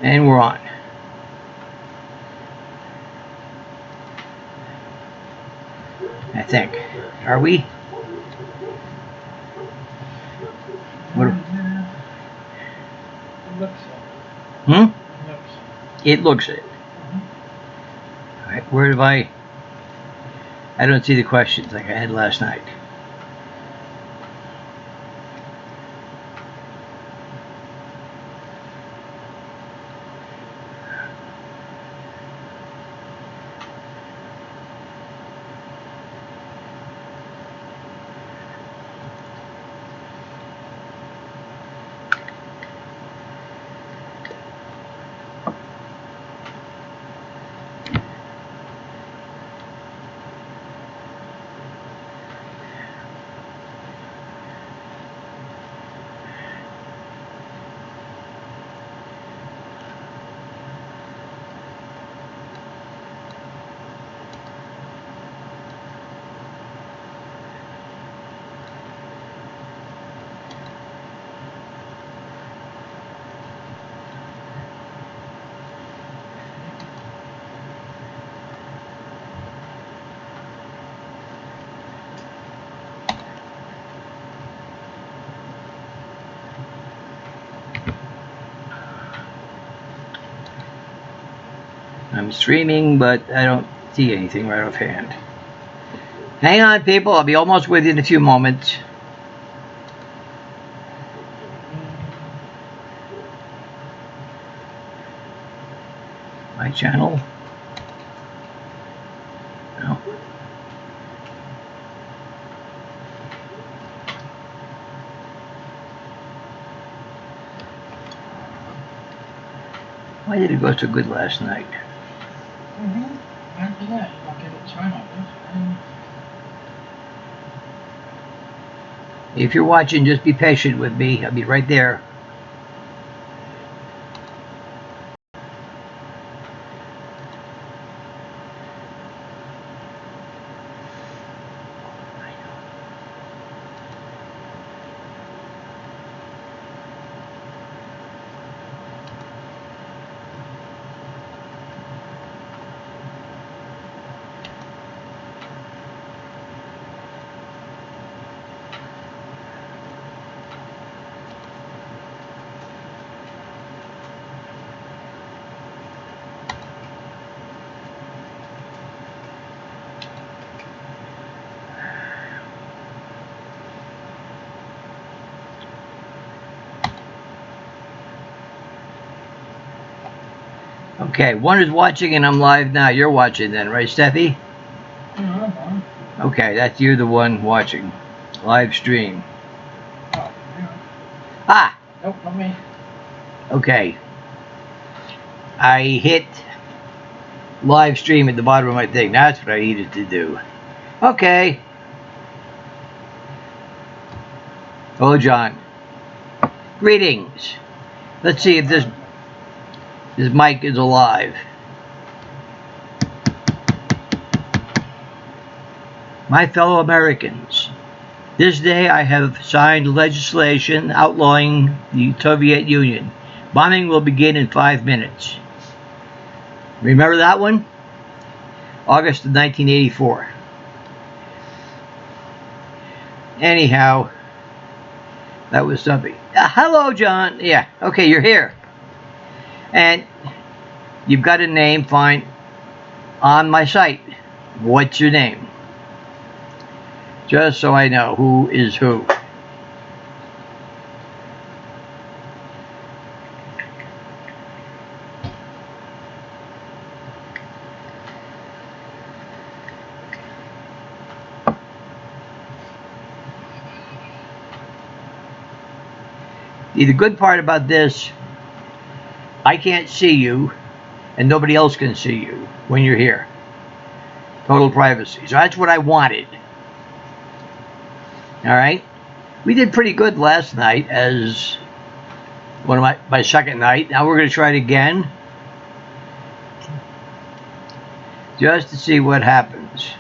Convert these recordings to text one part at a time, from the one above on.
And we're on. I think. Are we? What? It looks Hmm? it. It looks it. All right, where have I don't see the questions like I had last night. I'm streaming, but I don't see anything right offhand. Hang on, people. I'll be almost with you in a few moments. My channel? No. Why did it go so good last night? After that, I'll give it time on this. If you're watching, just be patient with me. I'll be right there. Okay, one is watching and I'm live now. You're watching then, right, Steffi? Okay, that's you, the one watching. Live stream. Oh, yeah. Ah! Nope, not me. Okay. I hit live stream at the bottom of my thing. That's what I needed to do. Okay. Hello, John. Greetings. Let's see if this mic is alive. My fellow Americans, this day I have signed legislation outlawing the Soviet Union. Bombing will begin in 5 minutes. Remember that one? August of 1984. Anyhow, that was something. Hello, John. Yeah, okay, you're here. And you've got a name, fine, on my site. What's your name? Just so I know who is who. The good part about this, I can't see you, and nobody else can see you when you're here. Total privacy. So that's what I wanted. All right? We did pretty good last night as one of my second night. Now we're going to try it again. Just to see what happens.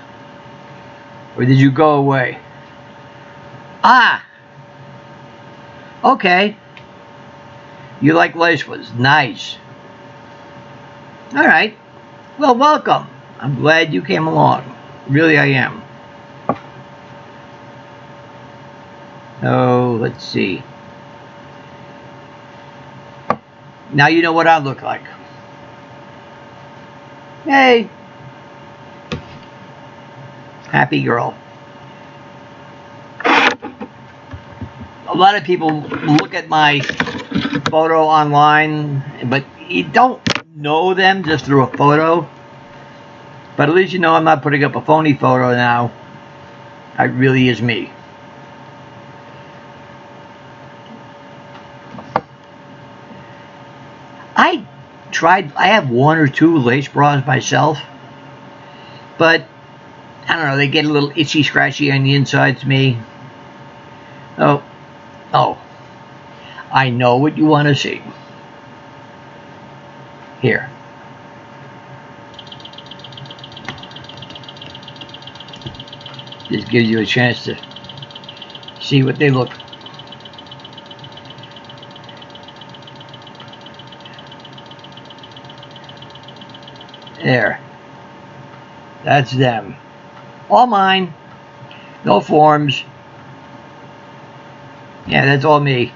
Or did you go away? Ah! Okay. You like lace was nice. All right. Well, welcome. I'm glad you came along. Really, I am. Oh, let's see. Now you know what I look like. Hey, happy girl. A lot of people look at my photo online, but you don't know them just through a photo. But at least you know I'm not putting up a phony photo now. It really is me. I have one or two lace bras myself, but I don't know, they get a little itchy scratchy on the inside to me. Oh, oh, I know what you want to see. Here. This gives you a chance to see what they look. There. That's them. All mine. No forms. Yeah, that's all me.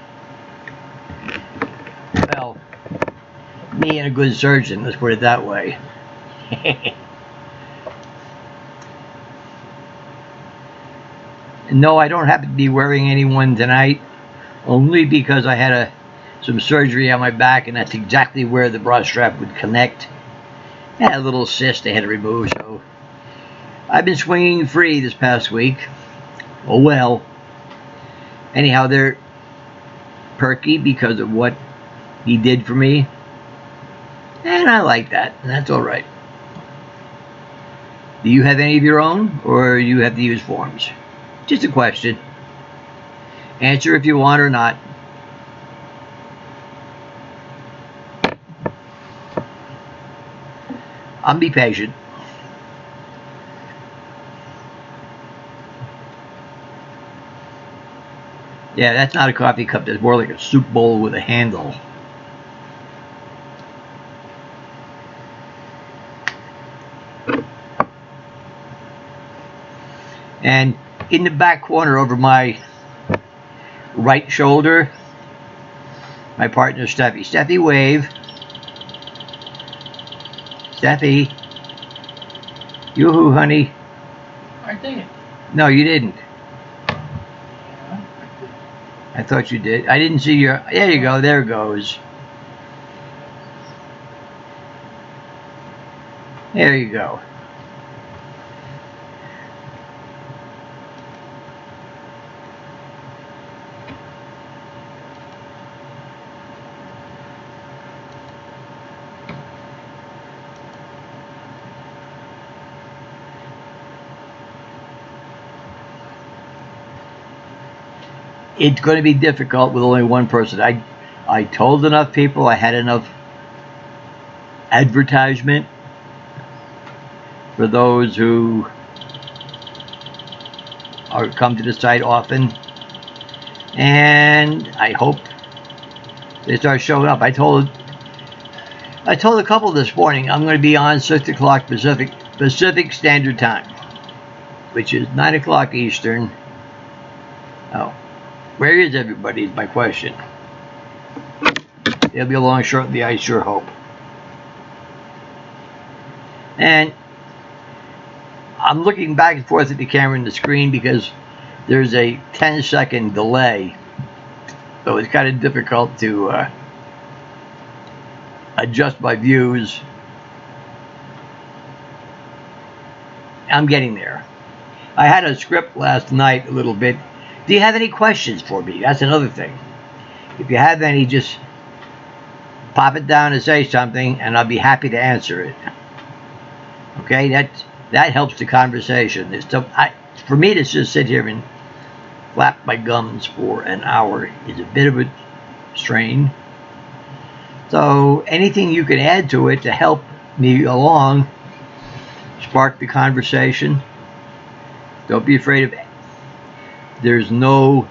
Well, me and a good surgeon, let's put it that way. No, I don't happen to be wearing any one tonight, only because I had some surgery on my back, and that's exactly where the bra strap would connect. I had a little cyst they had to remove, so I've been swinging free this past week. Oh well. Anyhow, they're perky because of what he did for me, and I like that, and that's all right. Do you have any of your own, or you have to use forms? Just a question. Answer if you want or not. I'll be patient. Yeah, that's not a coffee cup. That's more like a soup bowl with a handle. And in the back corner over my right shoulder, my partner Steffi. Steffi, wave. Steffi. Yoo-hoo, honey. I did it. No, you didn't. Yeah. I thought you did. I didn't see your... There you go. There it goes. There you go. It's going to be difficult with only one person. I told enough people. I had enough advertisement for those who are come to the site often, and I hope they start showing up. I told a couple this morning I'm going to be on 6 o'clock Pacific Standard Time, which is 9 o'clock Eastern. Oh, where is everybody is my question. They'll be along shortly, I sure hope. And I'm looking back and forth at the camera and the screen because there's a 10-second delay, so it's kind of difficult to adjust my views. I'm getting there. I had a script last night a little bit. Do you have any questions for me? That's another thing. If you have any, just pop it down and say something, and I'll be happy to answer it. Okay, that helps the conversation. For me to just sit here and flap my gums for an hour is a bit of a strain. So anything you can add to it to help me along, spark the conversation. Don't be afraid of it. There's no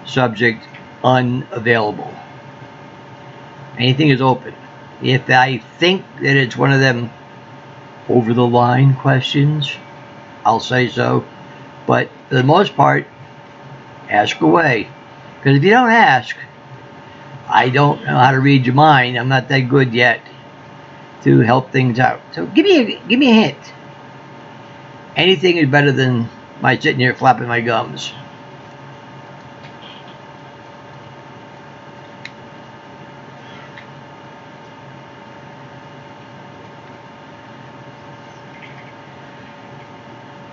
subject unavailable. Anything is open. If I think that it's one of them over the line questions, I'll say so. But for the most part, ask away. Because if you don't ask, I don't know how to read your mind. I'm not that good yet to help things out. So give me a hint. Anything is better than my sitting here flapping my gums.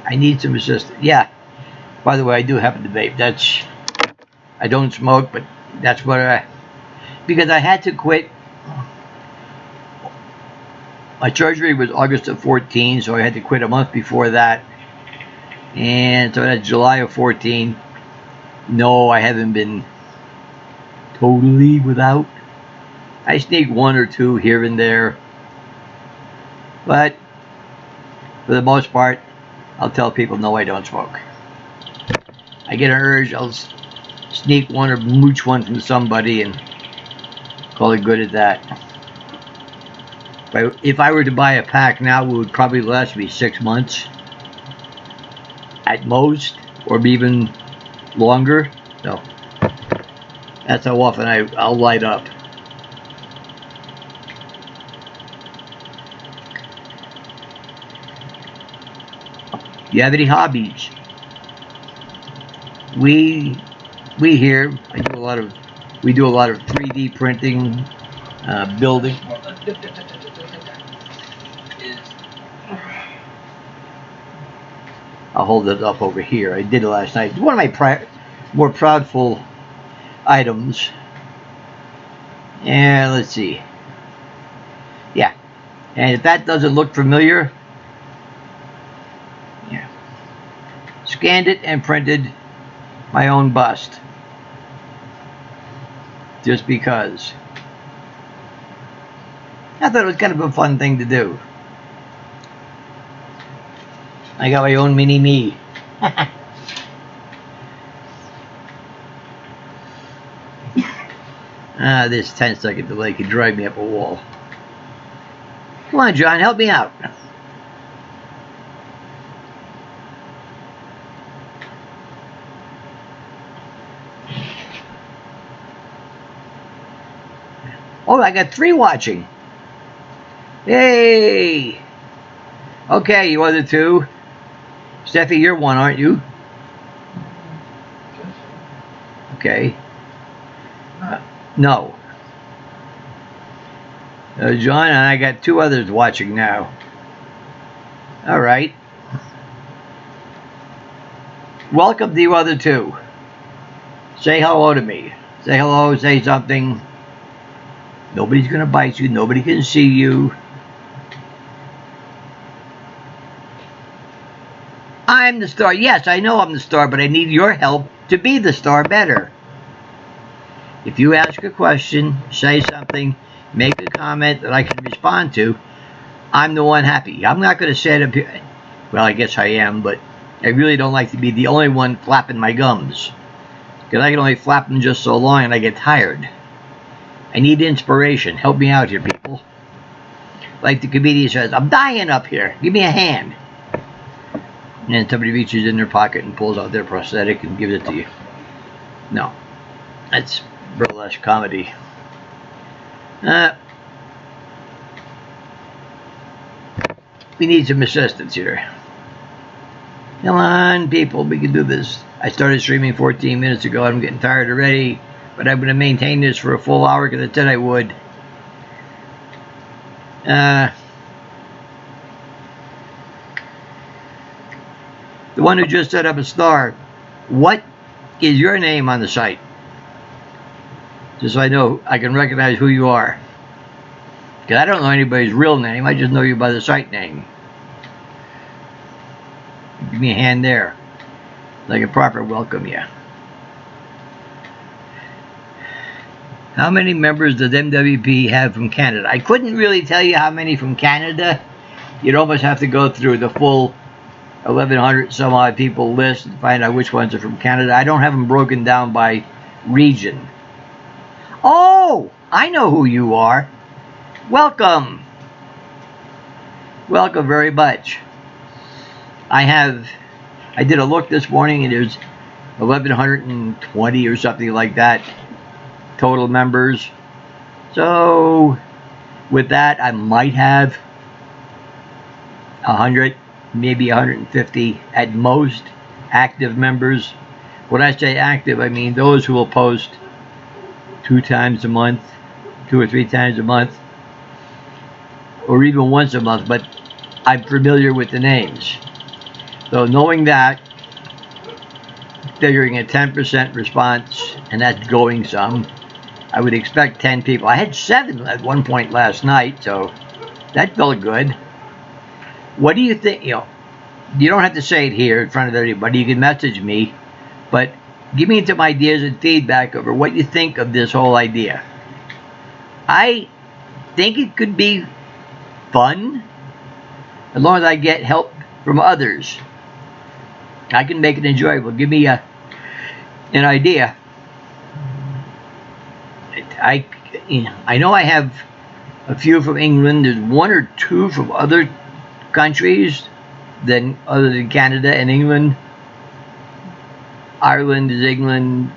I need some assistance. Yeah. By the way, I do happen to vape. I don't smoke, but that's what because I had to quit. My surgery was August of 14, so I had to quit a month before that. And so that's July of 14. No, I haven't been totally without. I sneak one or two here and there. But for the most part, I'll tell people no, I don't smoke. I get an urge, I'll sneak one or mooch one from somebody and call it good at that. If I were to buy a pack now, it would probably last me 6 months at most, or even longer. So that's how often I'll light up. Do you have any hobbies? We here we do a lot of 3D printing, building. I'll hold it up over here. I did it last night. One of my more proudful items. And let's see. Yeah. And if that doesn't look familiar, yeah. Scanned it and printed my own bust. Just because. I thought it was kind of a fun thing to do. I got my own mini-me. This 10-second delay could drive me up a wall. Come on, John, help me out. Oh, I got 3 watching. Yay! Okay, you other 2. Steffi, you're 1, aren't you? Okay. No. John and I got 2 others watching now. All right. Welcome to you other 2. Say hello to me. Say hello, say something. Nobody's going to bite you. Nobody can see you. I'm the star. Yes, I know I'm the star, but I need your help to be the star better. If you ask a question, say something, make a comment that I can respond to, I'm the one happy. I'm not going to sit up here. Well, I guess I am, but I really don't like to be the only one flapping my gums. Because I can only flap them just so long and I get tired. I need inspiration. Help me out here, people. Like the comedian says, I'm dying up here. Give me a hand. And then somebody reaches in their pocket and pulls out their prosthetic and gives it to you. No. That's burlesque comedy. We need some assistance here. Come on, people. We can do this. I started streaming 14 minutes ago. I'm getting tired already. But I'm going to maintain this for a full hour because I said I would. The one who just set up a star, what is your name on the site? Just so I know, I can recognize who you are. Because I don't know anybody's real name, I just know you by the site name. Give me a hand there. Like a proper welcome you. How many members does MWP have from Canada? I couldn't really tell you how many from Canada. You'd almost have to go through the full 1,100 some odd people list and find out which ones are from Canada. I don't have them broken down by region. Oh, I know who you are. Welcome. Welcome very much. I did a look this morning and there's 1,120 or something like that total members. So with that, I might have 100, maybe 150 at most active members. When I say active, I mean those who will post 2 times a month, 2 or 3 times a month, or even once a month, but I'm familiar with the names. So knowing that, figuring a 10% response, and that's going some, I would expect 10 people. I had 7 at one point last night, so that felt good. What do you think? You don't have to say it here in front of everybody. You can message me, but give me some ideas and feedback over what you think of this whole idea. I think it could be fun as long as I get help from others. I can make it enjoyable. Give me an idea. I know I have a few from England. There's 1 or 2 from other countries other than Canada and England. Ireland is England.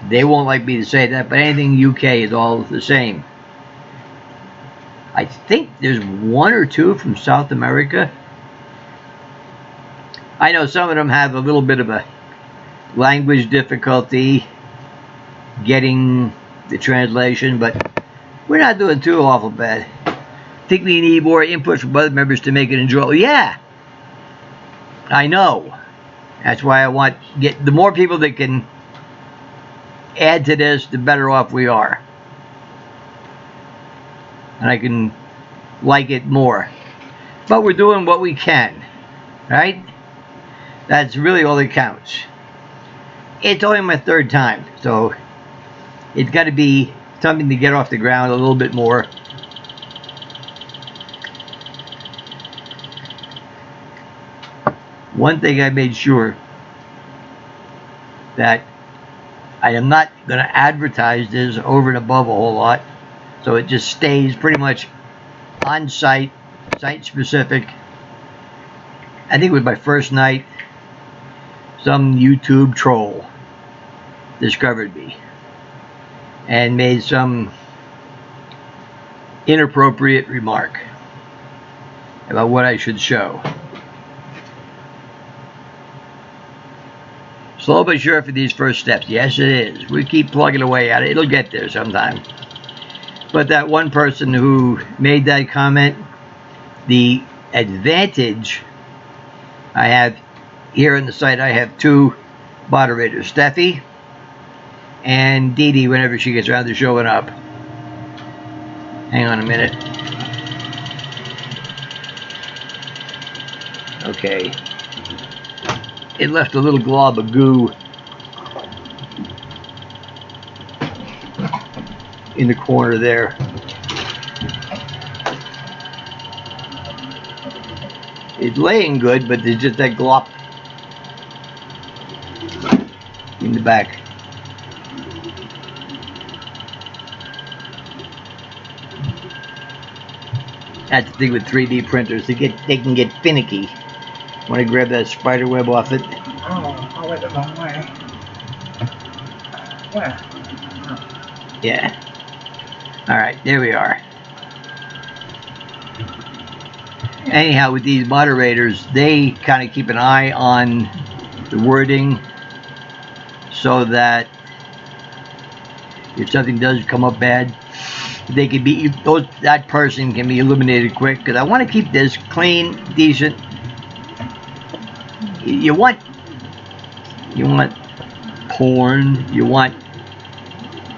They won't like me to say that, but anything UK is all the same. I think there's 1 or 2 from South America. I know some of them have a little bit of a language difficulty getting the translation, but we're not doing too awful bad. I think we need more input from other members to make it enjoyable. Yeah, I know. That's why I want get the more people that can add to this, the better off we are. And I can like it more. But we're doing what we can, right? That's really all that counts. It's only my 3rd time, so it's got to be something to get off the ground a little bit more. One thing I made sure that I am not going to advertise this over and above a whole lot, so it just stays pretty much on site, site specific. I think it was my first night, some YouTube troll discovered me and made some inappropriate remark about what I should show. Slow but sure for these first steps. Yes, it is. We keep plugging away at it. It'll get there sometime. But that one person who made that comment, the advantage I have here on the site, I have 2 moderators, Steffi and Dee Dee, whenever she gets around to showing up. Hang on a minute. Okay. It left a little glob of goo in the corner there. It's laying good, but there's just that glop in the back. That's the thing with 3D printers. They can get finicky. Want to grab that spider web off it? Oh, I went the wrong way. Where? Oh. Yeah. Alright, there we are. Anyhow, with these moderators, they kind of keep an eye on the wording so that if something does come up bad, they can be that person can be eliminated quick. Because I want to keep this clean, decent. You want porn, you want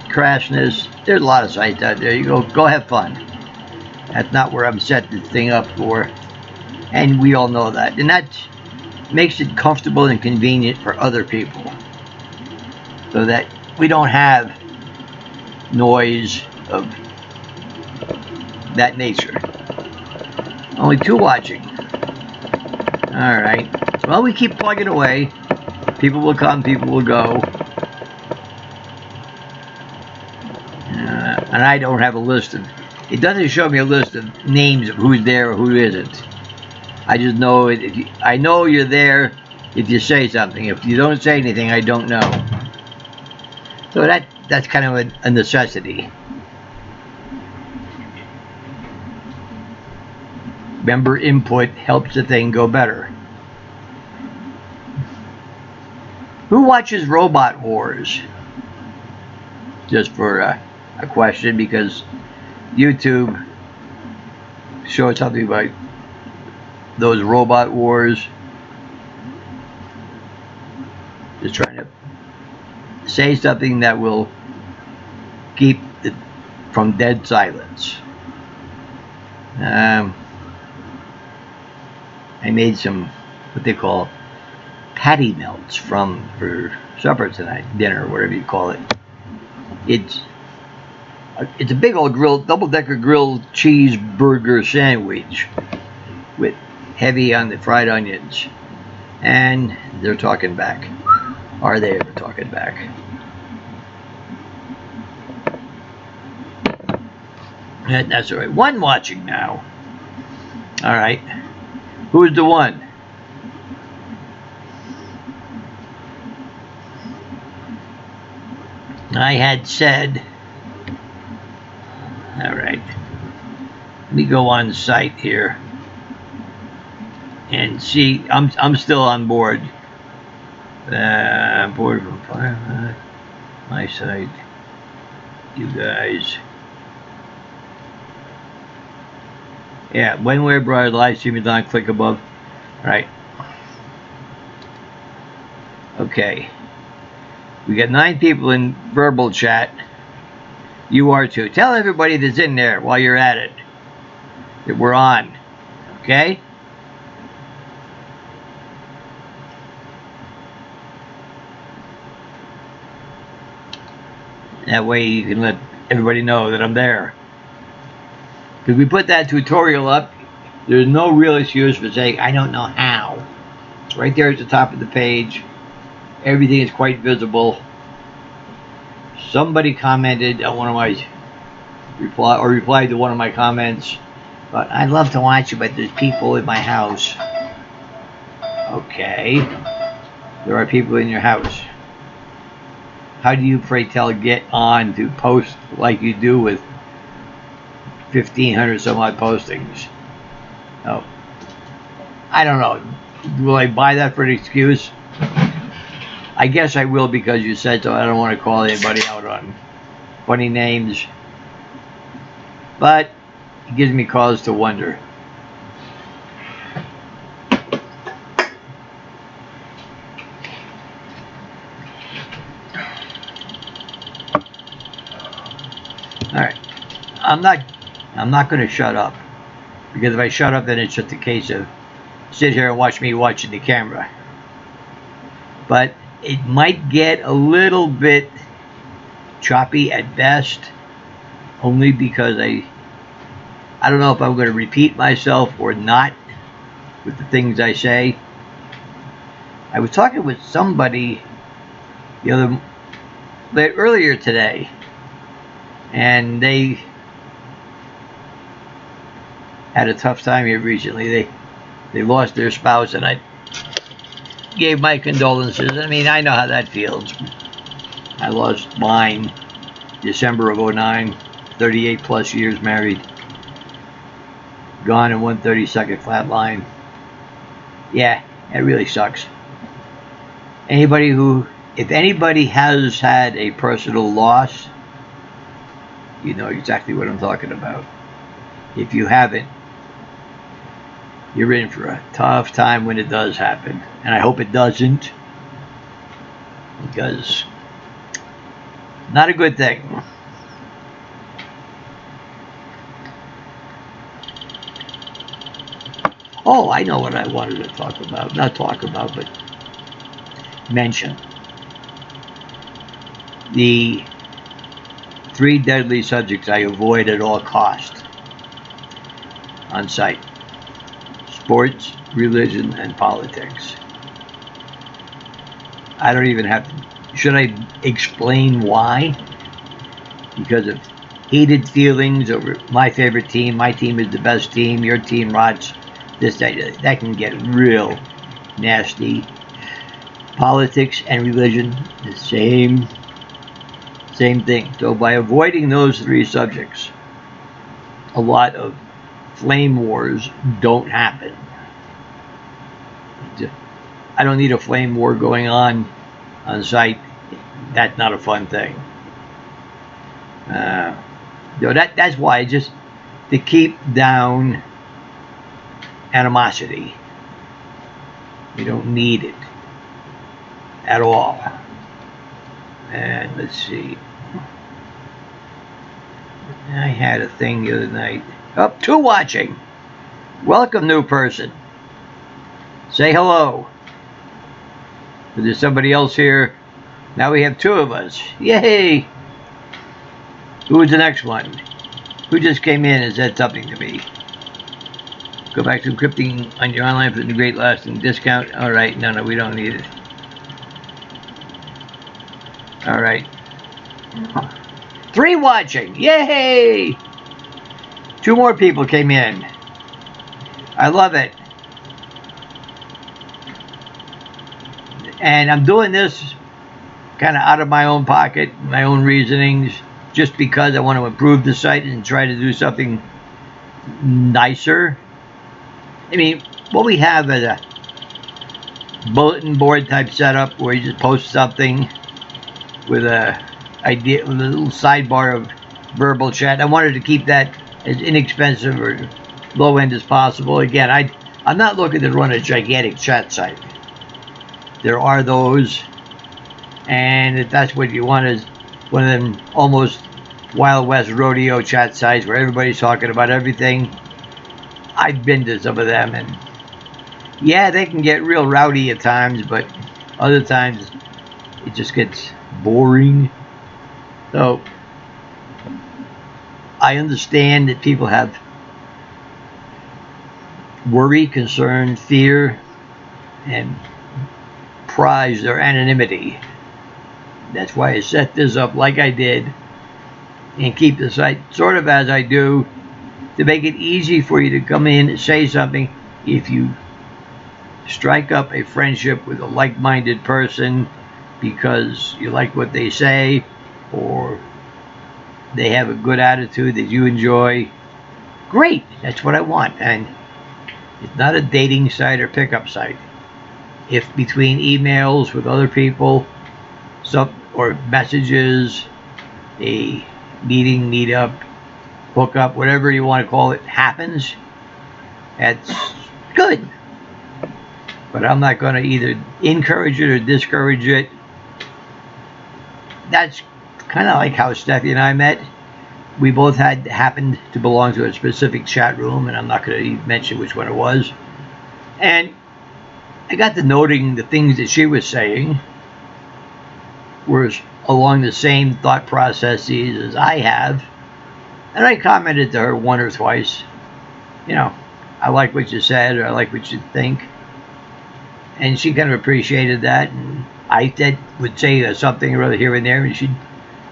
crassness. There's a lot of sites out there. You go have fun. That's not where I'm setting this thing up for, and we all know that. And that makes it comfortable and convenient for other people, so that we don't have noise of that nature. Only 2 watching. All right. Well, we keep plugging away. People will come, people will go. And I don't have a list of It doesn't show me a list of names of who's there or who isn't. I just know it. I know you're there if you say something. If you don't say anything, I don't know. So that's kind of a necessity. Member input helps the thing go better. Who watches Robot Wars? Just for a question, because YouTube showed something about those Robot Wars. Just trying to say something that will keep it from dead silence. I made some what they call patty melts for supper tonight, dinner, whatever you call it. It's a big old double-decker grilled cheeseburger sandwich with heavy on the fried onions, and they're talking back. Are they ever talking back? That's all right. One watching now. All right. Who's the one? I had said. All right. Let me go on site here and see. I'm still on board. Board from fire. My site. You guys. Yeah, when we're broad live stream is on, click above. Right. Okay. We got 9 people in verbal chat. You are too. Tell everybody that's in there while you're at it that we're on. Okay? That way you can let everybody know that I'm there. Because we put that tutorial up, there's no real excuse for saying, I don't know how. It's right there at the top of the page. Everything is quite visible. Somebody commented on one of my replied to one of my comments, but I'd love to watch it, but there's people in my house. Okay. There are people in your house. How do you, pray tell, get on to post like you do with 1,500 some odd postings? Oh, I don't know. Will I buy that for an excuse? I guess I will, because you said so. I don't want to call anybody out on funny names, but it gives me cause to wonder. All right, I'm not going to shut up, because if I shut up, then it's just a case of sit here and watch me watching the camera. But it might get a little bit choppy at best, only because I don't know if I'm going to repeat myself or not with the things I say. I was talking with somebody earlier today, and they had a tough time here recently. They lost their spouse, and I gave my condolences. I mean, I know how that feels. I lost mine December of 2009, 38 plus years married, gone in 132nd flat line. Yeah, it really sucks. If anybody has had a personal loss, you know exactly what I'm talking about. If you haven't, you're in for a tough time when it does happen. And I hope it doesn't, because not a good thing. Oh, I know what I wanted to talk about. Not talk about, but mention. The 3 deadly subjects I avoid at all costs on site: sports, religion, and politics. Should I explain why? Because if heated feelings over my favorite team. My team is the best team. Your team rots. That can get real nasty. Politics and religion, the same thing. So by avoiding those three subjects, a lot of flame wars don't happen. I don't need a flame war going on site. That's not a fun thing. That's why, just to keep down animosity. You don't need it at all. And let's see. I had a thing the other night. Up to watching. Welcome, new person. Say hello. There's somebody else here. Now we have two of us. Yay! Who's the next one? Who just came in and said something to me? Go back to encrypting on your online for the great lasting discount. All right, no, we don't need it. All right. 3 watching. Yay! 2 more people came in. I love it. And I'm doing this kind of out of my own pocket, my own reasonings, just because I want to improve the site and try to do something nicer. I mean, what we have is a bulletin board type setup where you just post something with a little sidebar of verbal chat. I wanted to keep that as inexpensive or low end as possible. Again, I'm not looking to run a gigantic chat site. There are those, and if that's what you want, is one of them almost Wild West rodeo chat sites where everybody's talking about everything. I've been to some of them, and yeah, they can get real rowdy at times, but other times it just gets boring. So I understand that people have worry, concern, fear, and prize their anonymity. That's why I set this up like I did and keep the site sort of as I do, to make it easy for you to come in and say something if you strike up a friendship with a like-minded person because you like what they say or they have a good attitude that you enjoy. Great, that's what I want. And it's not a dating site or pickup site. If between emails with other people, or messages, a meeting, meetup, hookup, whatever you want to call it, happens, that's good. But I'm not going to either encourage it or discourage it. That's kind of like how Steffi and I met. We both happened to belong to a specific chat room, and I'm not going to mention which one it was. And I got to noting the things that she was saying were along the same thought processes as I have. And I commented to her one or twice, I like what you said, or I like what you think. And she kind of appreciated that. And I would say something or other here and there, and she'd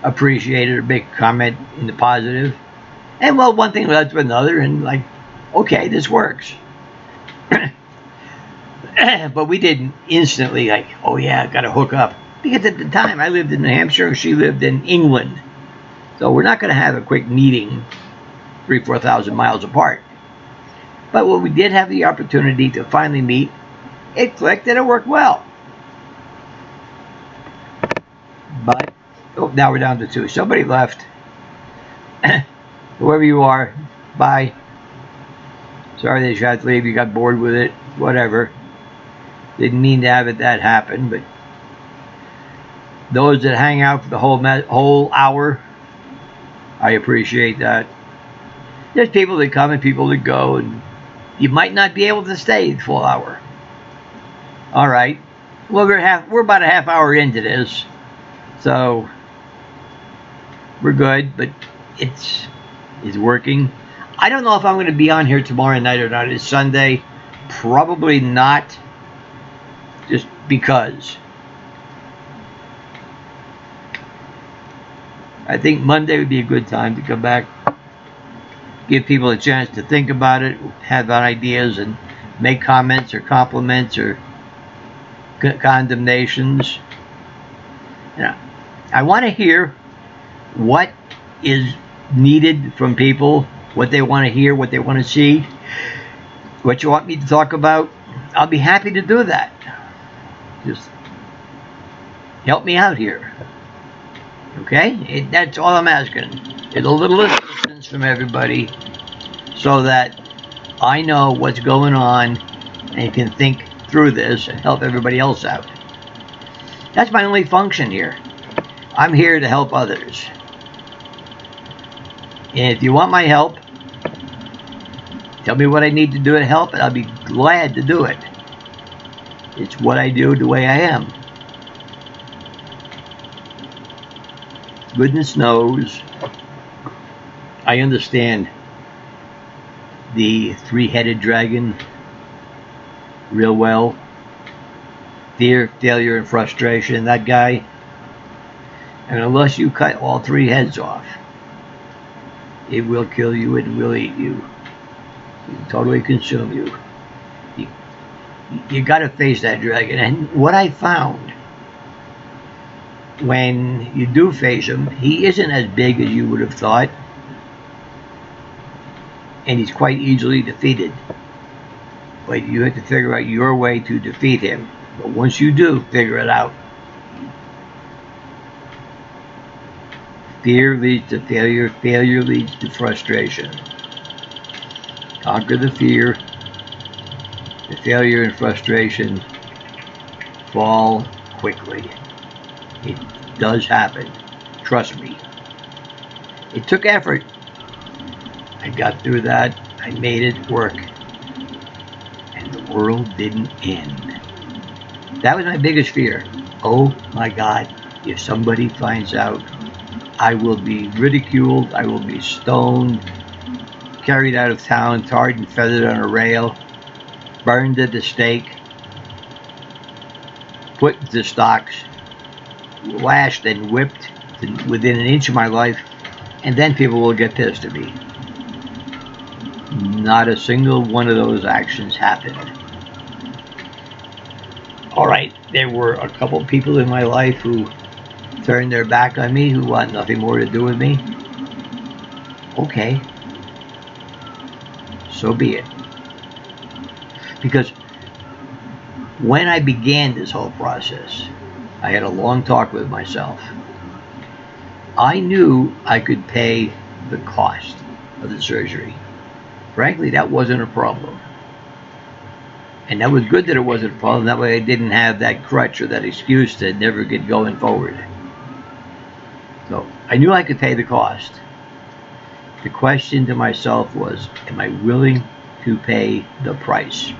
appreciate it or make a comment in the positive. And well, one thing led to another, and okay, this works. But we didn't instantly oh yeah, got to hook up. Because at the time I lived in New Hampshire, she lived in England. So we're not going to have a quick meeting 3,000-4,000 miles apart. But when we did have the opportunity to finally meet, it clicked and it worked well. But now we're down to 2. Somebody left. Whoever you are, bye. Sorry they tried to leave. You got bored with it. Whatever. Didn't mean to have that happen, but those that hang out for the whole hour, I appreciate that. There's people that come and people that go, and you might not be able to stay the full hour. All right. Well, we're about a half hour into this, so we're good. But it's working. I don't know if I'm going to be on here tomorrow night or not. It's Sunday. Probably not. Just because. I think Monday would be a good time to come back, give people a chance to think about it, have ideas, and make comments or compliments or condemnations. You know, I want to hear what is needed from people, what they want to hear, what they want to see, what you want me to talk about. I'll be happy to do that. Just help me out here. Okay? That's all I'm asking. It's a little assistance from everybody so that I know what's going on and can think through this and help everybody else out. That's my only function here. I'm here to help others. And if you want my help, tell me what I need to do to help, and I'll be glad to do it. It's what I do the way I am. Goodness knows I understand the three-headed dragon real well. Fear, failure, and frustration. That guy. And unless you cut all three heads off, it will kill you and will eat you. It will totally consume you. You got to face that dragon. And what I found, when you do face him, he isn't as big as you would have thought. And he's quite easily defeated. But you have to figure out your way to defeat him. But once you do, figure it out. Fear leads to failure. Failure leads to frustration. Conquer the fear. The failure and frustration fall quickly. It does happen. Trust me. It took effort. I got through that. I made it work. And the world didn't end. That was my biggest fear. Oh my God, if somebody finds out, I will be ridiculed, I will be stoned, carried out of town, tarred and feathered on a rail, burned at the stake, put into stocks, lashed and whipped within an inch of my life, and then people will get pissed at me. Not a single one of those actions happened. Alright, there were a couple people in my life who turned their back on me, who want nothing more to do with me. Okay. So be it. Because when I began this whole process, I had a long talk with myself. I knew I could pay the cost of the surgery. Frankly, that wasn't a problem. And that was good that it wasn't a problem. That way I didn't have that crutch or that excuse to never get going forward. So I knew I could pay the cost. The question to myself was, am I willing to pay the price?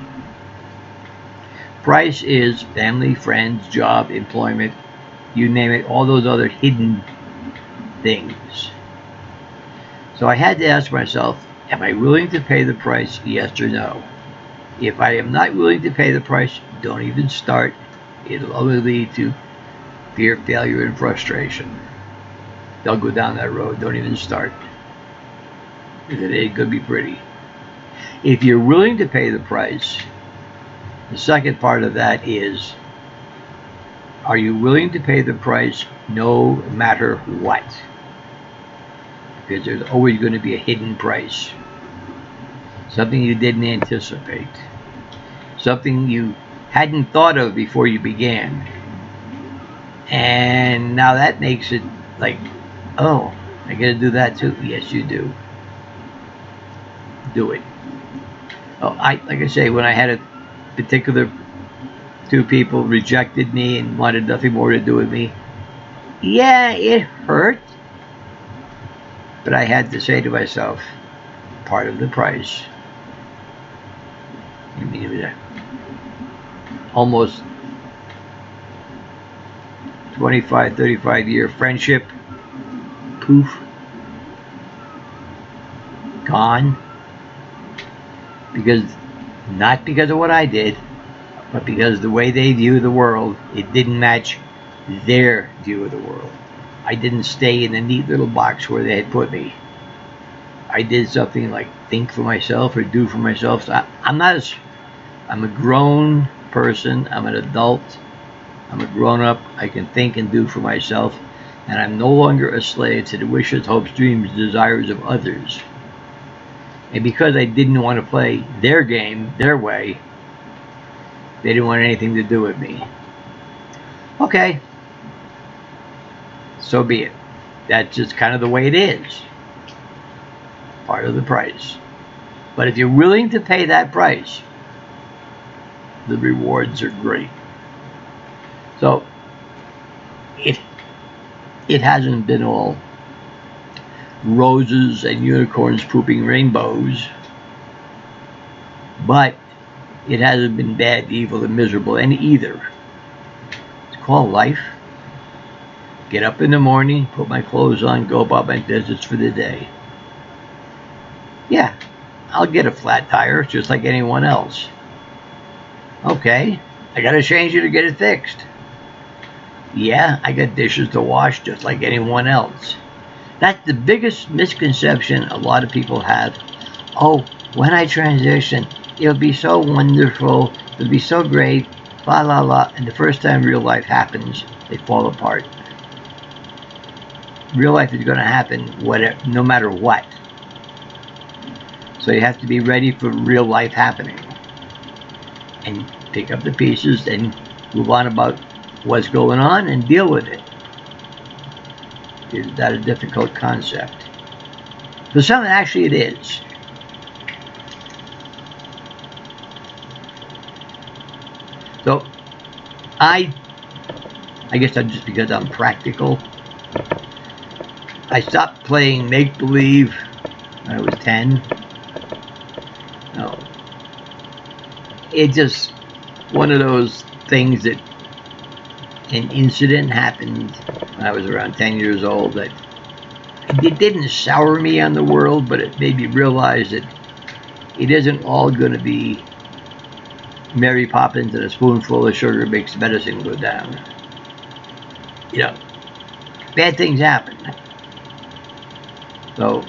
Price is family, friends, job, employment, you name it, all those other hidden things. So I had to ask myself, am I willing to pay the price, yes or no? If I am not willing to pay the price, don't even start. It'll only lead to fear, failure, and frustration. Don't go down that road. Don't even start. Because it ain't going to be pretty. If you're willing to pay the price, the second part of that is, are you willing to pay the price no matter what? Because there's always going to be a hidden price. Something you didn't anticipate. Something you hadn't thought of before you began. And now that makes it like, oh, I got to do that too. Yes, you do. Do it. Oh, like I say, when I had a particular two people rejected me and wanted nothing more to do with me, yeah, it hurt. But I had to say to myself, part of the price. I mean, it was almost 25, 35-year friendship. Poof. Gone. Not because of what I did, but because the way they view the world, it didn't match their view of the world. I didn't stay in the neat little box where they had put me. I did something like think for myself or do for myself. So I'm a grown person. I'm an adult. I'm a grown up. I can think and do for myself. And I'm no longer a slave to the wishes, hopes, dreams, desires of others. And because I didn't want to play their game, their way, they didn't want anything to do with me. Okay, so be it. That's just kind of the way it is. Part of the price. But if you're willing to pay that price, the rewards are great. So it hasn't been all roses and unicorns pooping rainbows, but it hasn't been bad, evil, and miserable any either. It's called life. Get up in the morning, put my clothes on, go about my business for the day. Yeah, I'll get a flat tire just like anyone else. Okay, I gotta change it to get it fixed. Yeah, I got dishes to wash just like anyone else. That's the biggest misconception a lot of people have. Oh, when I transition, it'll be so wonderful, it'll be so great, la la la, and the first time real life happens, they fall apart. Real life is going to happen whatever, no matter what. So you have to be ready for real life happening. And pick up the pieces and move on about what's going on and deal with it. Is that a difficult concept? For some, actually it is. So, I guess I'm just because I'm practical. I stopped playing make-believe when I was 10. No. It's just one of those things that an incident happened when I was around 10 years old that it didn't sour me on the world, but it made me realize that it isn't all going to be Mary Poppins and a spoonful of sugar makes medicine go down. You know, bad things happen. So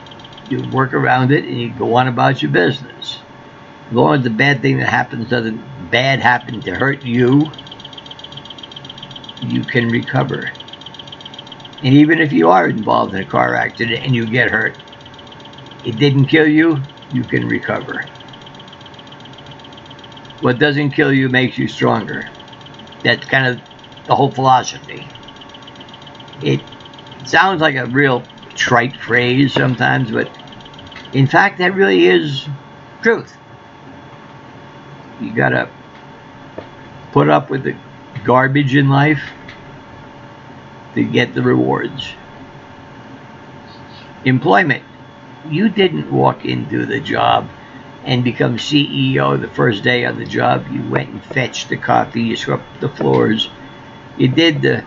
you work around it and you go on about your business. As long as the bad thing that happens doesn't bad happen to hurt you, you can recover. And even if you are involved in a car accident and you get hurt, it didn't kill you, you can recover. What doesn't kill you makes you stronger. That's kind of the whole philosophy. It sounds like a real trite phrase sometimes, but in fact, that really is truth. You gotta put up with the garbage in life to get the rewards. Employment. You didn't walk into the job and become CEO the first day on the job. You went and fetched the coffee, you swept the floors, you did the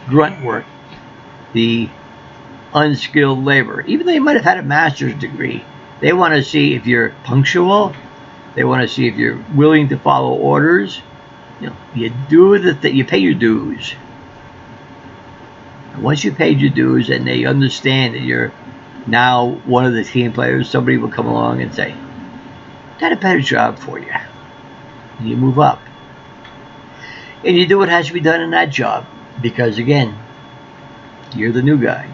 grunt work, the unskilled labor. Even though you might have had a master's degree, they want to see if you're punctual. They want to see if you're willing to follow orders. You do you pay your dues. And once you paid your dues and they understand that you're now one of the team players, somebody will come along and say, got a better job for you. And you move up. And you do what has to be done in that job. Because again, you're the new guy.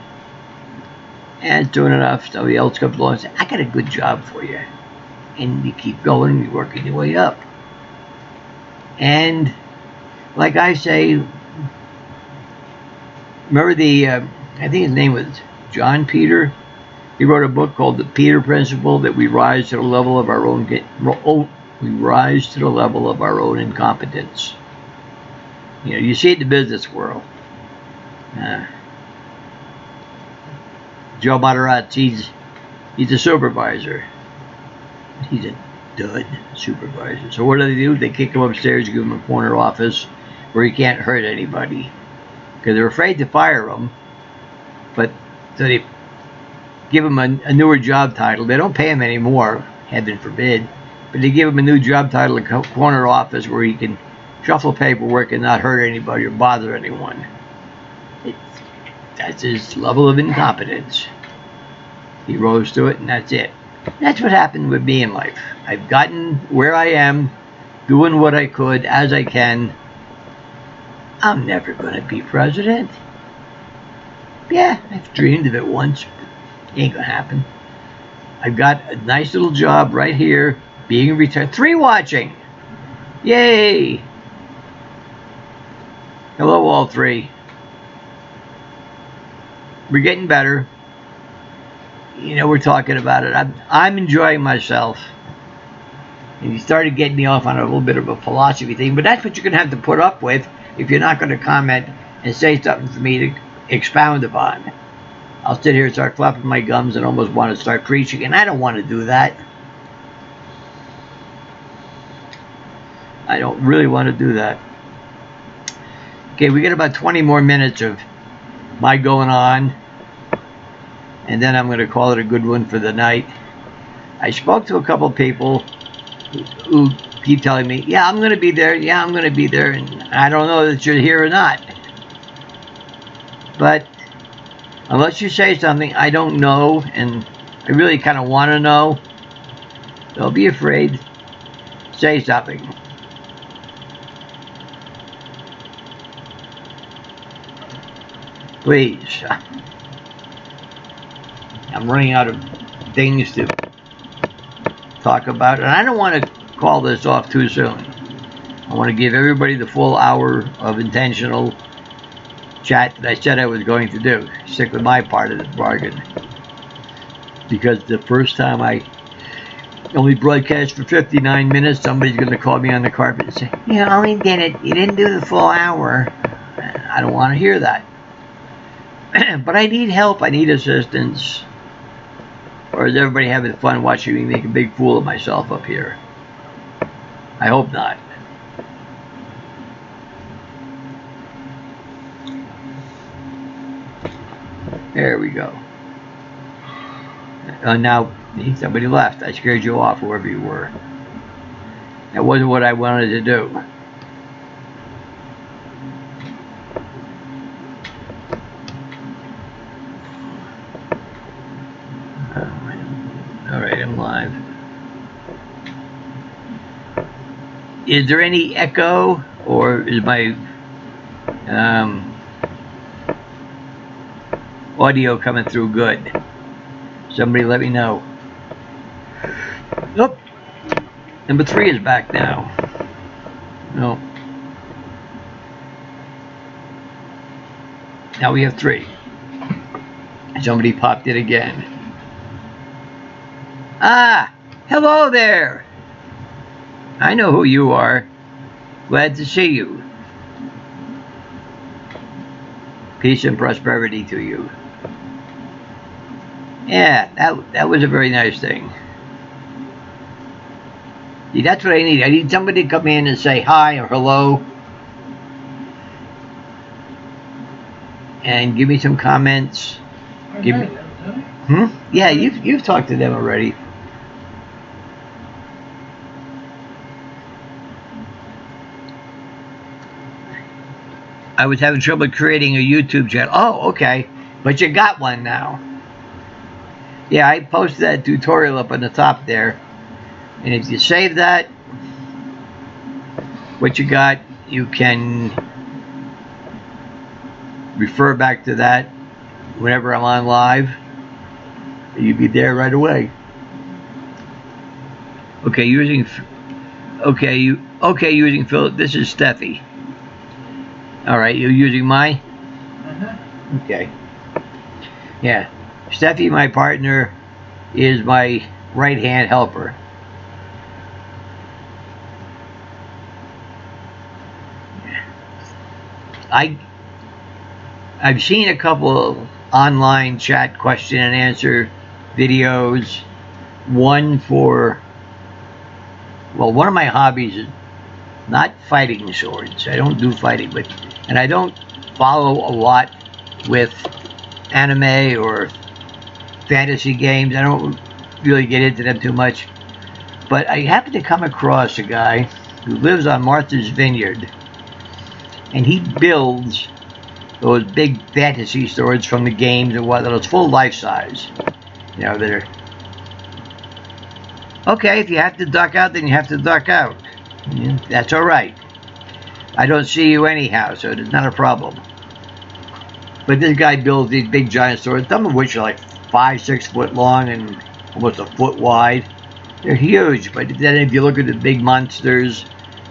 And soon enough, somebody else comes along and says, I got a good job for you. And you keep going, you're working your way up. And like I say, remember I think his name was John Peter. He wrote a book called The Peter Principle, that we rise to the level of our own incompetence. You see it in the business world. Joe Materazzi, he's a supervisor. He's a dud supervisor. So what do? They kick him upstairs, give him a corner office where he can't hurt anybody. Because they're afraid to fire him. But so they give him a newer job title. They don't pay him anymore, heaven forbid. But they give him a new job title, a corner office where he can shuffle paperwork and not hurt anybody or bother anyone. That's his level of incompetence. He rose to it, and that's it. That's what happened with me in life. I've gotten where I am, doing what I could as I can. I'm never going to be president. Yeah, I've dreamed of it once, but it ain't going to happen. I've got a nice little job right here, being retired. 3 watching. Yay. Hello, all 3. We're getting better. You know, we're talking about it. I'm enjoying myself. And he started getting me off on a little bit of a philosophy thing, but that's what you're going to have to put up with if you're not going to comment and say something for me to expound upon. I'll sit here and start flapping my gums and almost want to start preaching, and I don't want to do that. I don't really want to do that. Okay, we got about 20 more minutes of my going on, and then I'm going to call it a good one for the night. I spoke to a couple people who keep telling me, yeah, I'm going to be there, yeah, I'm going to be there, and I don't know that you're here or not. But unless you say something I don't know, and I really kind of want to know, don't be afraid. Say something. Please. I'm running out of things to talk about, and I don't want to call this off too soon. I want to give everybody the full hour of intentional chat that I said I was going to do. Stick with my part of the bargain. Because the first time I only broadcast for 59 minutes, somebody's going to call me on the carpet and say, you only did it, you didn't do the full hour. I don't want to hear that. But I need help, I need assistance. Or is everybody having fun watching me make a big fool of myself up here? I hope not. There we go. Now, somebody left. I scared you off, whoever you were. That wasn't what I wanted to do. Alright, I'm live. Is there any echo, or is my audio coming through good? Somebody let me know. Nope. Number 3 is back now. No. Now we have 3. Somebody popped in again. Ah! Hello there! I know who you are. Glad to see you. Peace and prosperity to you. Yeah, that was a very nice thing. See, that's what I need. I need somebody to come in and say hi or hello. And give me some comments. Give me... Yeah, you've talked to them already. I was having trouble creating a YouTube channel. Oh, okay. But you got one now. Yeah, I posted that tutorial up on the top there. And if you save that, what you got, you can refer back to that whenever I'm on live. You'll be there right away. Okay, using Philip. This is Steffi. All right, you're using my. Okay. Yeah, Steffi, my partner, is my right-hand helper. I've seen a couple of online chat question and answer videos. One for, well, one of my hobbies is not fighting swords. I don't do fighting, and I don't follow a lot with anime or fantasy games. I don't really get into them too much. But I happened to come across a guy who lives on Martha's Vineyard, and he builds those big fantasy swords from the games and whatnot. It's full life size. You know, that are okay. If you have to duck out, then you have to duck out. Yeah, that's all right. I don't see you anyhow, so it's not a problem. But this guy builds these big giant swords, some of which are like 5-6 foot long and almost a foot wide. They're huge, but then if you look at the big monsters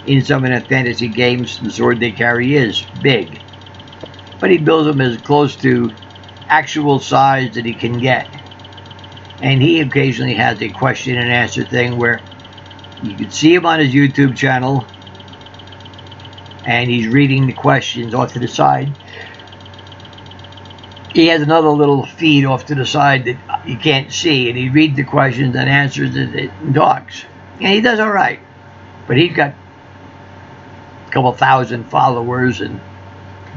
in some of the fantasy games, the sword they carry is big. But he builds them as close to actual size that he can get. And he occasionally has a question and answer thing where you can see him on his YouTube channel and he's reading the questions off to the side. He has another little feed off to the side that you can't see, and he reads the questions and answers it and talks. And he does all right. But he's got a couple thousand followers and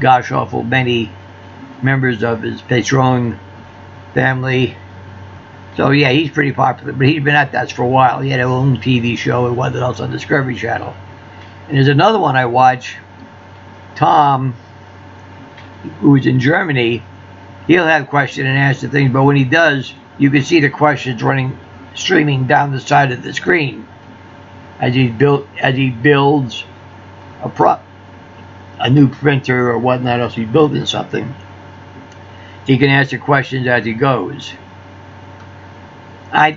gosh awful many members of his Patreon family. So yeah, he's pretty popular, but he's been at that for a while. He had his own TV show and what else on Discovery Channel. And there's another one I watch, Tom, who's in Germany. He'll have question and answer things, but when he does, you can see the questions streaming down the side of the screen as he builds a new printer or whatnot else. He's building something. He can answer questions as he goes. I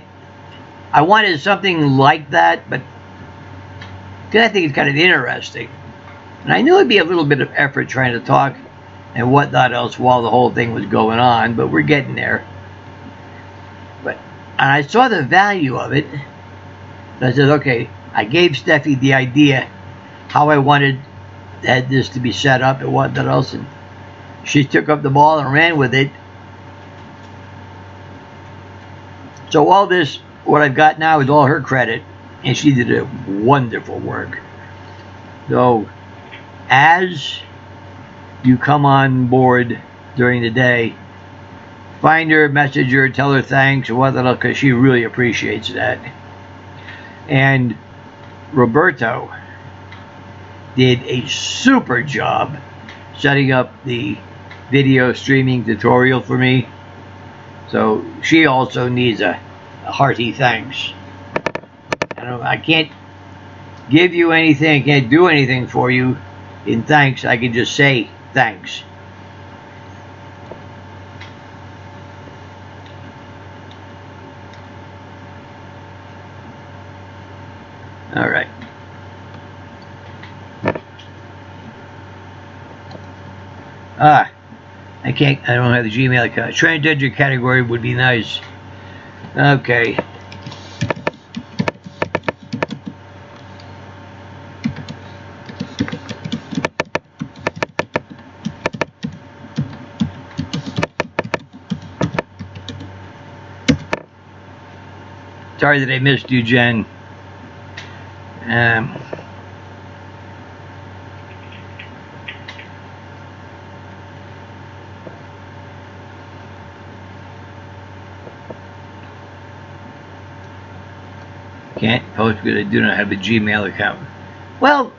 wanted something like that, but I think it's kind of interesting. And I knew it'd be a little bit of effort trying to talk and whatnot else while the whole thing was going on, but we're getting there. And I saw the value of it. And I said, okay, I gave Steffi the idea how I wanted this to be set up and whatnot else, and she took up the ball and ran with it. So all this, what I've got now, is all her credit, and she did a wonderful work. So as you come on board during the day, find her, message her, tell her thanks and whatnot, because she really appreciates that. And Roberto did a super job setting up the video streaming tutorial for me. So she also needs a hearty thanks. I can't give you anything, I can't do anything for you in thanks. I can just say thanks. All right. I don't have the Gmail account. Transgender category would be nice. Okay. Sorry that I missed you, Jen. Can't post because I do not have a Gmail account. Well,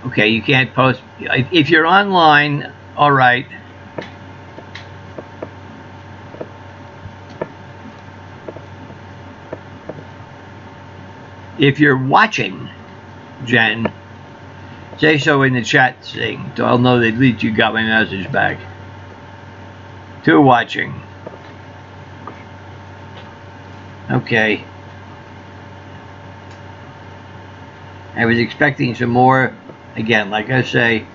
okay, you can't post. If you're online, all right. If you're watching, Jen, say so in the chat thing, so I'll know that at least you got my message back. To watching. Okay. I was expecting some more. Again, like I say,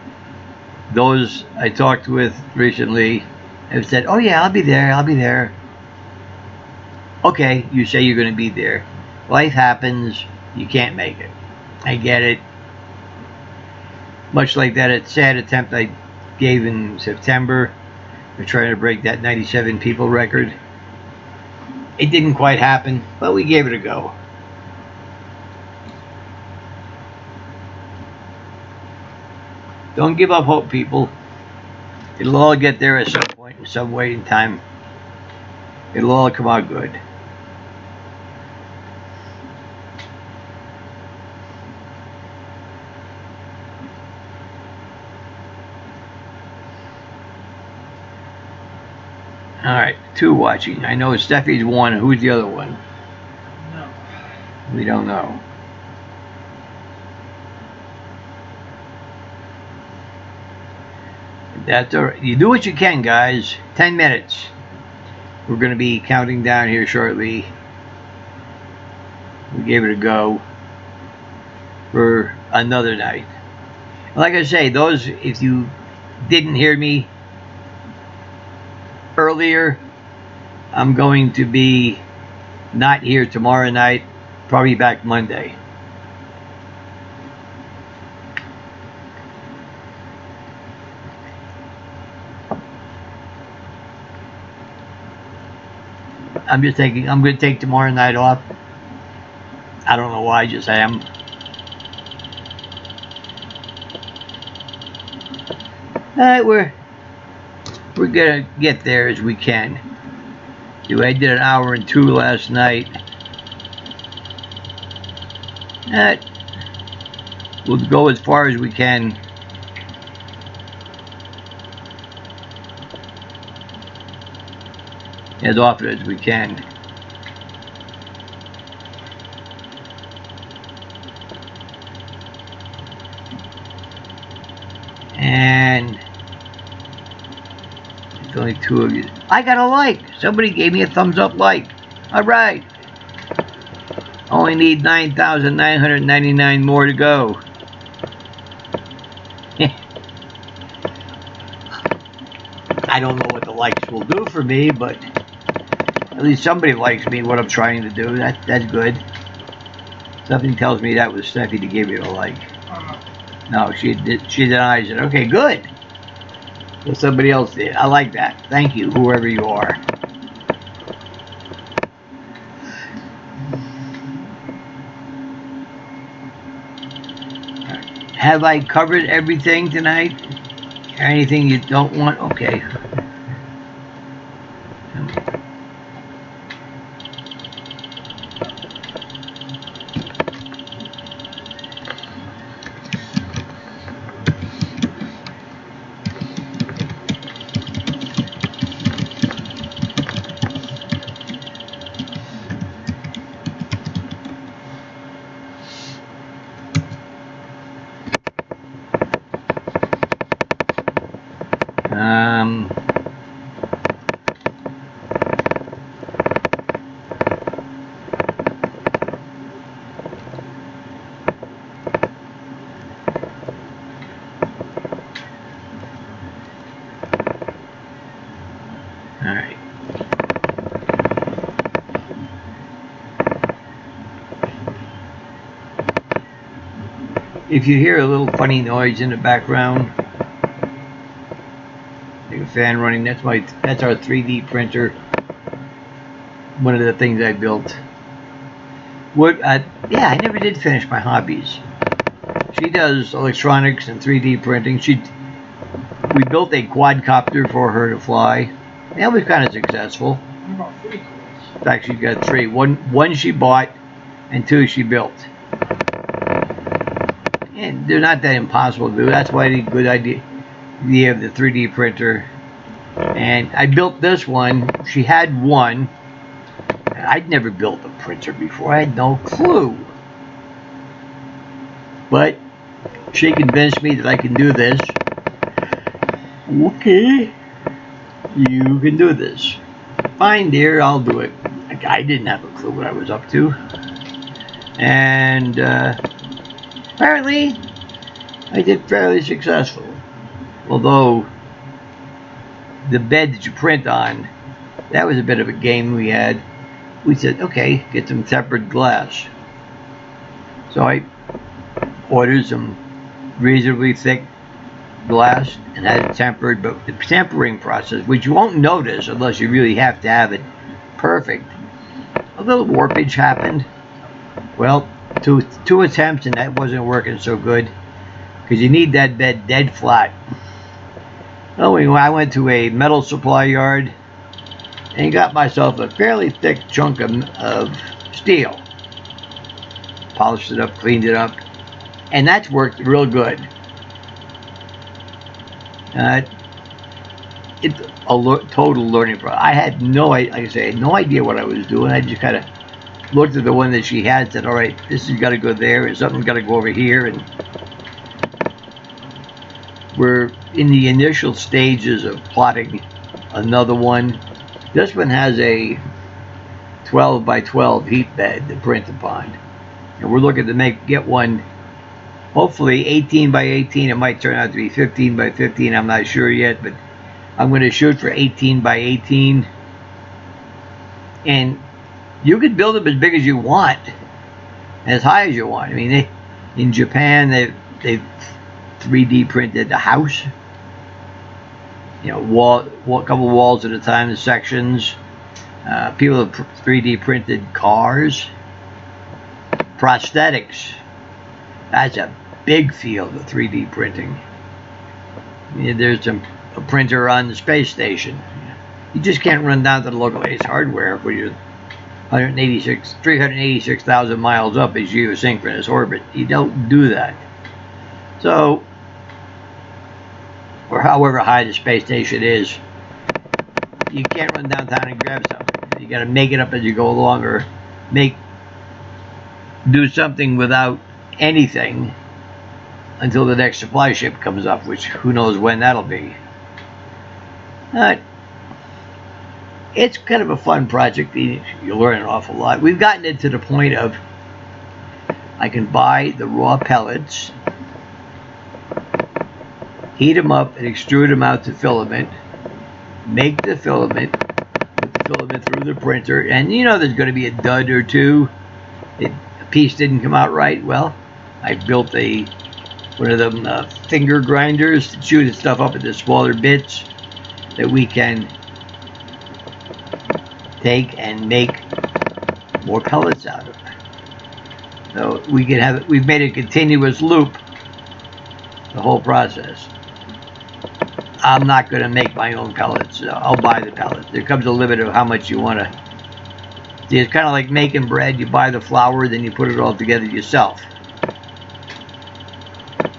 those I talked with recently have said, oh yeah, I'll be there, I'll be there. Okay, you say you're going to be there. Life happens, you can't make it. I get it. Much like that sad attempt I gave in September of trying to break that 97 people record. It didn't quite happen, but we gave it a go. Don't give up hope, people. It'll all get there at some point, in some way in time. It'll all come out good. Alright, 2 watching. I know Steffi's 1. Who's the other one? No. We don't know. That's alright. You do what you can, guys. 10 minutes. We're going to be counting down here shortly. We gave it a go for another night. Like I say, those, if you didn't hear me earlier, I'm going to be not here tomorrow night, probably back Monday. I'm going to take tomorrow night off. I don't know why, I just am. Alright, we're gonna get there as we can. I did 1 hour and 2 last night. We'll go as far as we can. As often as we can. And it's only 2 of you. I got a like. Somebody gave me a thumbs up like. All right. Only need 9,999 more to go. I don't know what the likes will do for me, but at least somebody likes me, what I'm trying to do. That's good. Something tells me that was Steffi that gave me the like. No, she denies it. Okay, good. Well, somebody else did. I like that. Thank you, whoever you are. Have I covered everything tonight? Anything you don't want? Okay. All right. If you hear a little funny noise in the background, like a fan running, that's our 3D printer. One of the things I built. Yeah, I never did finish my hobbies. She does electronics and 3D printing. We built a quadcopter for her to fly. That was kind of successful. In fact, she's got 3. One she bought, and 2 she built. And they're not that impossible to do. That's why I need a good idea of the 3D printer. And I built this one. She had one. I'd never built a printer before. I had no clue. But she convinced me that I can do this. Okay. You can do this. Fine, dear, I'll do it. I didn't have a clue what I was up to. And apparently, I did fairly successful. Although, the bed that you print on, that was a bit of a game we had. We said, okay, get some tempered glass. So I ordered some reasonably thick glass and had it tempered, but the tempering process, which you won't notice unless you really have to have it perfect, a little warpage happened. Well, two attempts and that wasn't working so good because you need that bed dead flat. Well, I went to a metal supply yard and got myself a fairly thick chunk of steel. Polished it up, cleaned it up, and that's worked real good. it's a total learning process. I had like I say, I had no idea what I was doing. I just kind of looked at the one that she had, said, all right, this has got to go there, and something's got to go over here, and we're in the initial stages of plotting another one. This one has a 12 by 12 heat bed to print upon, and we're looking to get one, hopefully 18 by 18. It might turn out to be 15 by 15. I'm not sure yet, but I'm going to shoot for 18 by 18, and you could build them as big as you want, as high as you want. I mean, in Japan, they've 3D printed the house, you know, a couple walls at a time, sections. People have 3D printed cars, prosthetics. That's a big field of 3D printing. There's a printer on the space station. You just can't run down to the local Ace Hardware when you're 386,000 miles up in geosynchronous orbit. You don't do that. So, or however high the space station is, you can't run downtown and grab something. You got to make it up as you go along, or do something without anything until the next supply ship comes up, which who knows when that'll be. It's kind of a fun project. You learn an awful lot. We've gotten it to the point of I can buy the raw pellets, heat them up, and extrude them out to filament, make the filament, put the filament through the printer, and you know there's going to be a dud or two. A piece didn't come out right. Well, I built one of them finger grinders to chew the stuff up into smaller bits that we can take and make more pellets out of. So we can have it. We've made a continuous loop, the whole process. I'm not going to make my own pellets. I'll buy the pellets. There comes a limit of how much you want to. It's kind of like making bread. You buy the flour, then you put it all together yourself.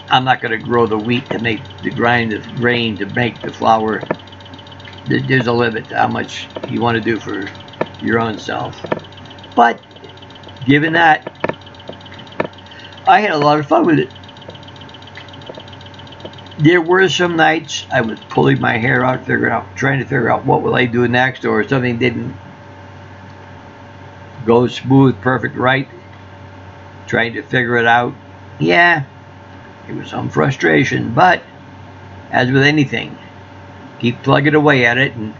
I'm not going to grow the wheat to make the grain to make the flour. There's a limit to how much you want to do for your own self. But given that, I had a lot of fun with it. There were some nights I was pulling my hair out, trying to figure out what will I do next, or something didn't go smooth, perfect, right. Trying to figure it out. Yeah, it was some frustration, but as with anything, keep plugging away at it, and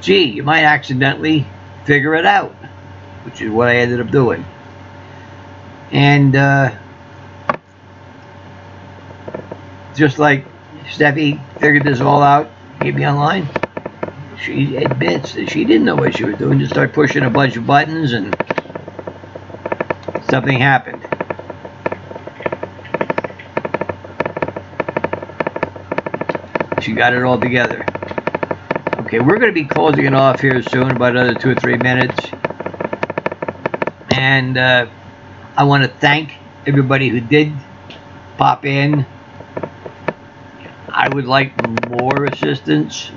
gee, you might accidentally figure it out, which is what I ended up doing. And just like Steffi figured this all out, gave me online, she admits that she didn't know what she was doing. Just started pushing a bunch of buttons and something happened. She got it all together. Okay, we're going to be closing it off here soon, about another 2 or 3 minutes. And I want to thank everybody who did pop in. I would like more assistance.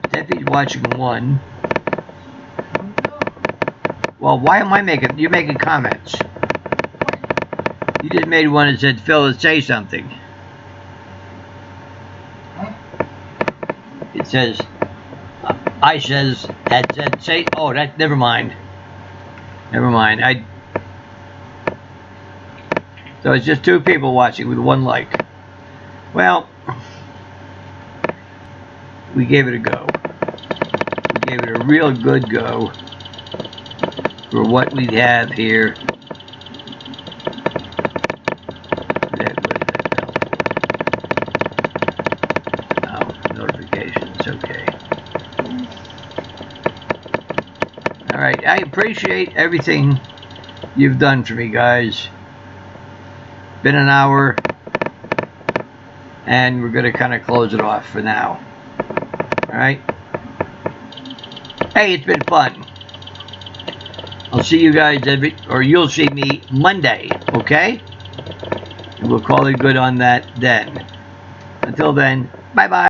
Steffi's watching one. Well, why am I you're making comments? You just made one that said, Phil, say something. It says, that said, say, oh, never mind. Never mind. So it's just 2 people watching with 1 like. Well, we gave it a go. We gave it a real good go for what we have here. Okay. All right. I appreciate everything you've done for me, guys. Been an hour, and we're going to kind of close it off for now. All right. Hey, it's been fun. I'll see you guys you'll see me Monday. Okay. And we'll call it good on that then. Until then, bye-bye.